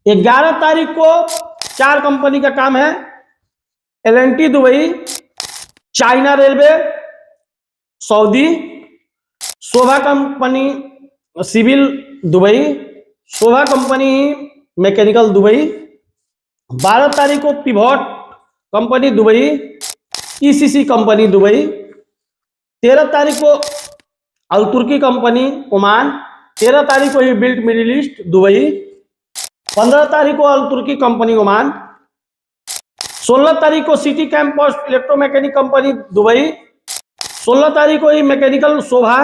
11 तारीख को 4 कंपनी का काम है। L&T Dubai, China railway, Saudi, Sobha company civil Dubai, Sobha company mechanical Dubai. 12 तारीख को pivot company Dubai, ECC company Dubai. 13 तारीख को अल तुर्की कंपनी ओमान। 13 तारीख को ही बिल्ट मिडिल ईस्ट दुबई। 15 तारीख को अल तुर्की कंपनी ओमान। 16 तारीख को city camp post electromechanic company Dubai. 16 तारीख को ही मैकेनिकल शोभा।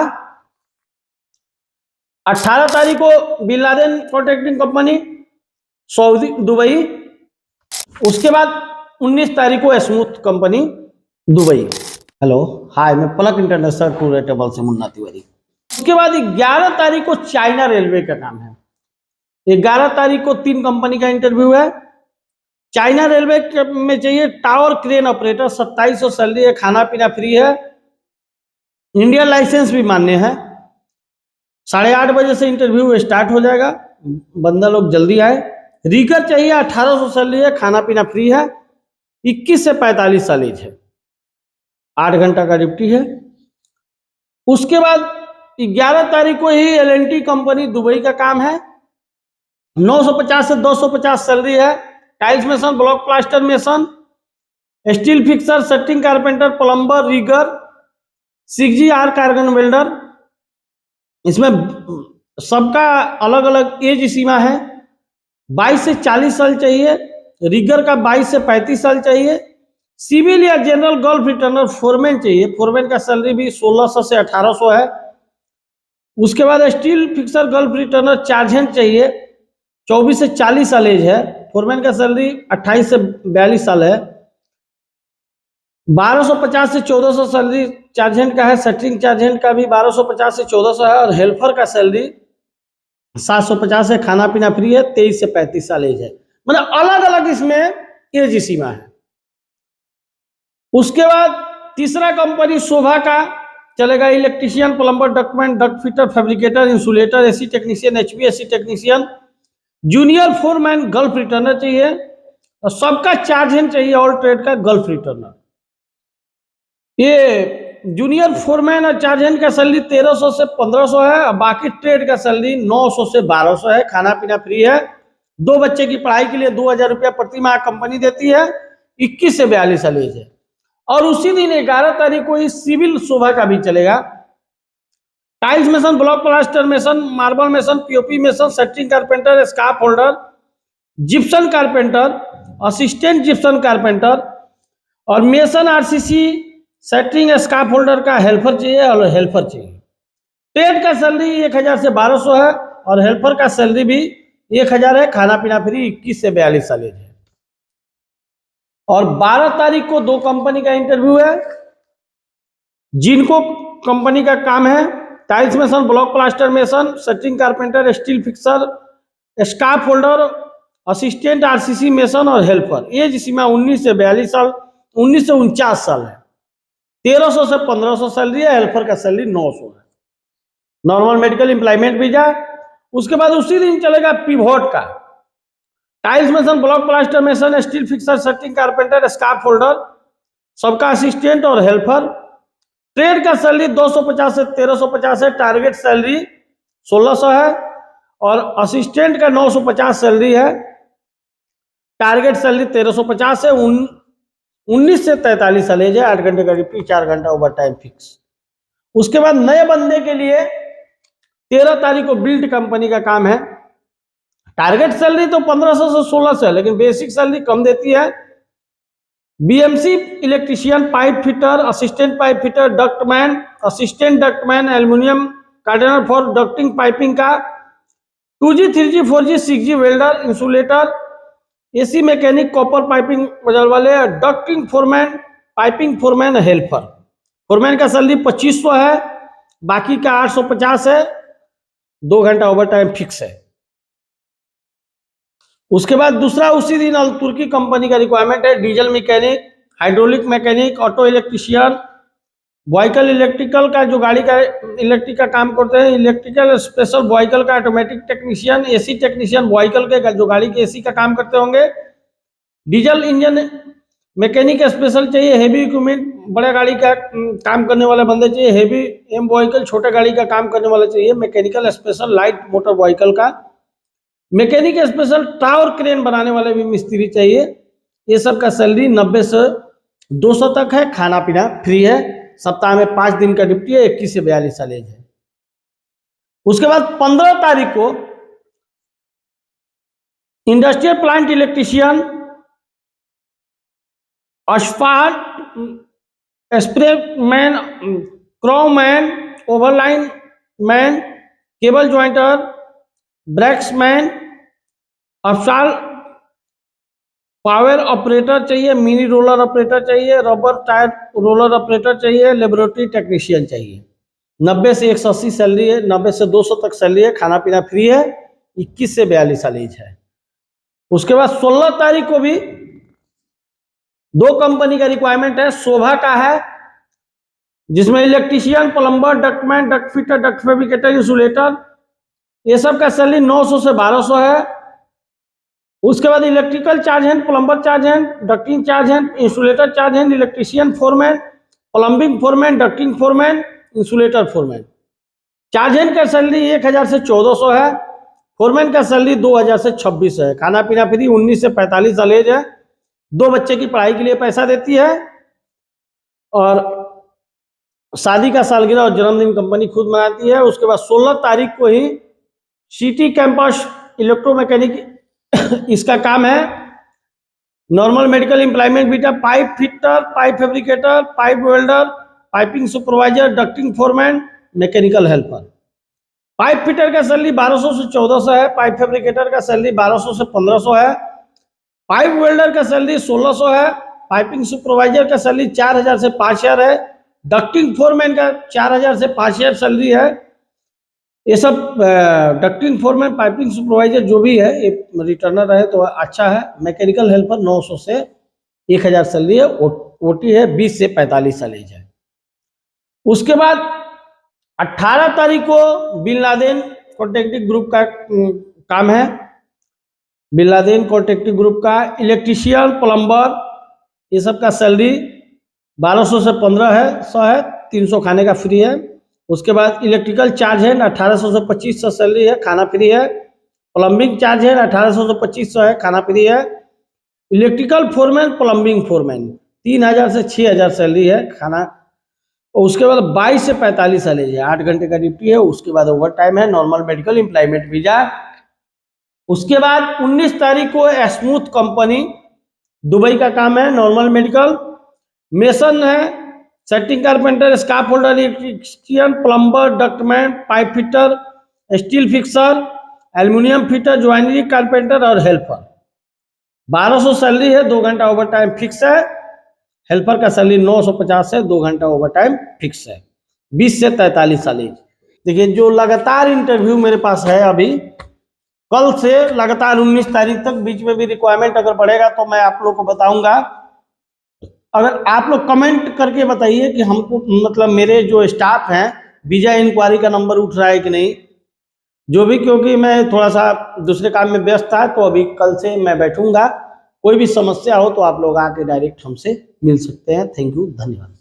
18 तारीख को Bin Laden contracting company Saudi Dubai. उसके बाद 19 तारीख को smooth company Dubai. Hello hi, मैं Palak international tour and travel से मुन्ना तिवारी। उसके बाद 11 तारीख को चाइना रेलवे का काम है। 11 तारीख को 3 कंपनी का इंटरव्यू है। चाइना रेलवे में चाहिए टावर क्रेन ऑपरेटर, 2700 सैलरी है, खाना पीना फ्री है, इंडियन लाइसेंस भी मान्य है। 8:30 बजे से इंटरव्यू स्टार्ट हो जाएगा, बंदा लोग जल्दी आए। रीगर चाहिए, 1800 सैलरी है, खाना पीना फ्री है, 21 से 45 साल एज है, 8 घंटा का ड्यूटी है। उसके बाद 11 तारीख को ही L&T कंपनी दुबई का काम है। 950 से 250 सैलरी है, tiles mason, block plaster mason, steel fixer, setting carpenter, plumber, rigger, 6G arc argon welder. इसमें सबका अलग अलग एज सीमा है। 22 से 40 साल चाहिए, रीगर का 22 से 35 साल चाहिए, सिविल या जनरल गल्फ रिटर्नर फोरमैन चाहिए, फोरमैन का सैलरी भी 1600 से 1800 है। उसके बाद steel fixer gulf returner charge hand चाहिए, 24 से 40 साल एज है, फोरमैन का सैलरी 28 से 42 साल है। 1250 से 1400 सैलरी चार्ज हैंड का है, सेटिंग चार्ज हैंड का भी 1250 से 1400 है, और हेल्पर का सैलरी 750 है, खाना पीना फ्री है, 23 से 35 साल एज है। मतलब अलग अलग इसमें एज सीमा है। उसके बाद तीसरा कंपनी शोभा का चलेगा, electrician, plumber, ductman, duct fitter, fabricator, insulator, AC technician, HVAC technician, junior foreman, gulf returner चाहिए, और सबका चार्ज हैंड चाहिए, ऑल ट्रेड का गल्फ रिटर्नर। ये जूनियर फोरमैन और चार्ज हैंड का सैलरी 1300 से 1500 है, और बाकी ट्रेड का सैलरी 900 से 1200 है, खाना पीना फ्री है। 2 बच्चे की पढ़ाई के लिए 2000 रुपया प्रति माह कंपनी देती है, 21 से 42 साल एज है। और उसी दिन 11 तारीख को इस सिविल शोभा का भी चलेगा। Tiles mason, block plaster mason, marble mason, POP mason, setting carpenter, scaff holder, gypsum carpenter, assistant gypsum carpenter, और mason RCC, setting scaff holder का हेल्पर चाहिए, और हेल्पर चाहिए। ट्रेड का सैलरी 1000 से 1200 है, और हेल्पर का सैलरी भी 1000 है, खाना पीना फ्री, 21 से 42 साल एज है। और 12 तारीख को 2 कंपनी का इंटरव्यू है, जिनको कंपनी का काम है tiles mason, block plaster mason, setting carpenter, steel fixer, scarf holder, assistant RCC mason, और हेल्पर। एज सीमा 19 से 42 साल, 19 से 49 साल है, 1300 से 1500 सैलरी है, हेल्पर का सैलरी 900 है, नॉर्मल मेडिकल एम्प्लॉयमेंट वीजा। उसके बाद उसी दिन चलेगा पिवोट का, tiles mason, block plaster mason, steel fixer, setting carpenter, scaff holder, सबका असिस्टेंट और हेल्पर। ट्रेड का सैलरी 250 से 1350 है, टारगेट सैलरी 1600 है, और असिस्टेंट का 950 सैलरी है, टारगेट सैलरी 1350 है, 19 से 43 साल एज है, 8 घंटे का ड्यूटी, 4 घंटा ओवर टाइम फिक्स। उसके बाद नए बंदे के लिए 13 तारीख को बिल्ड कंपनी का काम है। टारगेट सैलरी तो 1500 से 1600 है, लेकिन बेसिक सैलरी कम देती है। BMC electrician, pipe fitter, assistant pipe fitter, ductman, assistant ductman, aluminium कार्डनर फॉर डक्टिंग पाइपिंग का, 2G, 3G, 4G, 6G welder, insulator, AC mechanic, copper piping बदल वाले, ducting foreman, piping foreman, helper. Foreman का salary 2500 है, बाकी का 850 है, 2 घंटा ओवर टाइम फिक्स है। उसके बाद दूसरा उसी दिन अल तुर्की कंपनी का रिक्वायरमेंट है, diesel mechanic, hydraulic mechanic, auto electrician, vehicle electrical का जो गाड़ी का इलेक्ट्रिक का काम करते हैं, इलेक्ट्रिकल स्पेशल व्हीकल का automatic technician, AC technician vehicle के जो गाड़ी के एसी का काम करते होंगे। डीजल इंजन मैकेनिक स्पेशल चाहिए, हेवी इक्विपमेंट बड़े गाड़ी का काम करने वाले बंदे चाहिए, हेवी एम व्हीकल छोटे गाड़ी का काम करने वाले चाहिए, mechanical special light motor vehicle का, मैकेनिक स्पेशल टावर क्रेन बनाने वाले भी मिस्त्री चाहिए। ये सब का सैलरी 90 से 200 तक है, खाना पीना फ्री है, सप्ताह में 5 दिन का ड्यूटी है, 21 से 42 साल एज है। उसके बाद 15 तारीख को industrial plant electrician, asphalt spray man, क्रॉ man, overline man, cable jointer, ब्रेक्स मैन, अस्फाल्ट पावर ऑपरेटर चाहिए, मिनी रोलर ऑपरेटर चाहिए, रबर टायर रोलर ऑपरेटर चाहिए, लेबोरेटरी टेक्नीशियन चाहिए। 90 से 180 सैलरी है, 90 से 200 तक सैलरी है, खाना पीना फ्री है, 21 से 42 साल एज है। उसके बाद 16 तारीख को भी 2 कंपनी का रिक्वायरमेंट है। शोभा का है, जिसमें electrician, plumber, ductman, duct fitter, duct fabricator, insulator, ये सब का सैलरी 900 से 1200 है। उसके बाद electrical charge hand, plumber charge hand, ducting charge hand, insulator charge hand, electrician foreman, plumbing foreman, ducting foreman, insulator foreman. Charge hand का salary 1000 से 1400 है, फोरमैन का सैलरी 2000 से 26 है, खाना पीना फ्री, 19 से 45 साल एज है, 2 बच्चे की पढ़ाई के लिए पैसा देती है, और शादी का सालगिरह और जन्मदिन कंपनी खुद मनाती है। उसके बाद 16 तारीख को ही सिटी कैंपस इलेक्ट्रोमैकेनिक इसका काम है। Normal medical employment beta, pipe fitter, pipe fabricator, pipe welder, piping supervisor, ducting foreman, mechanical helper. Pipe fitter का सैलरी 1200 से 1400 है, पाइप फैब्रिकेटर का सैलरी 1200 से 1500 है, पाइप वेल्डर का सैलरी 1600 है, पाइपिंग सुपरवाइजर का सैलरी 4000 से 5000 है, डक्टिंग फोरमैन का 4000 से 5000 सैलरी है। ये सब डक्टिंग फोरमैन, पाइपिंग सुपरवाइजर जो भी है ये रिटर्नर रहे तो अच्छा है। मैकेनिकल हेल्पर 900 से 1000 सैलरी है, ओटी है, 20 से 45 साल एज है। उसके बाद 18 तारीख को बिन लादेन कॉन्ट्रैक्टिंग ग्रुप का काम है। बिन लादेन कॉन्ट्रैक्टिंग ग्रुप का इलेक्ट्रीशियन, प्लम्बर, ये सब का सैलरी 1200 से 1500 है, 300 खाने का फ्री है। उसके बाद इलेक्ट्रिकल चार्ज है 1800 से 2500 सैलरी है, खाना फ्री है। प्लम्बिंग चार्ज है 1800 से 2500 है, खाना फ्री है। इलेक्ट्रिकल फोरमैन, प्लम्बिंग फोरमैन 3000 से 6000 सैलरी है, खाना। और उसके बाद 22 से 45 सैलरी है, 8 घंटे का ड्यूटी है। उसके बाद ओवर टाइम है, नॉर्मल मेडिकल एम्प्लॉयमेंट वीजा। उसके बाद 19 तारीख को स्मूथ कंपनी दुबई का काम है, नॉर्मल मेडिकल। मेसन है, setting carpenter, scaff holder, electrician, plumber, ductman, pipe fitter, steel fixer, aluminium fitter, joinery carpenter और हेल्पर। 1200 सैलरी है, 2 घंटा ओवर टाइम फिक्स है। हेल्पर का सैलरी 950 है, 2 घंटा ओवर टाइम फिक्स है। 20 से 43 साल एज। देखिए जो लगातार इंटरव्यू मेरे पास है अभी, कल से लगातार 19 तारीख तक, बीच में भी रिक्वायरमेंट अगर बढ़ेगा तो मैं आप लोग को बताऊंगा। अगर आप लोग कमेंट करके बताइए कि हमको मतलब मेरे जो स्टाफ हैं वीजा इंक्वायरी का नंबर उठ रहा है कि नहीं, जो भी, क्योंकि मैं थोड़ा सा दूसरे काम में व्यस्त था, तो अभी कल से मैं बैठूंगा। कोई भी समस्या हो तो आप लोग आके डायरेक्ट हमसे मिल सकते हैं। थैंक यू, धन्यवाद।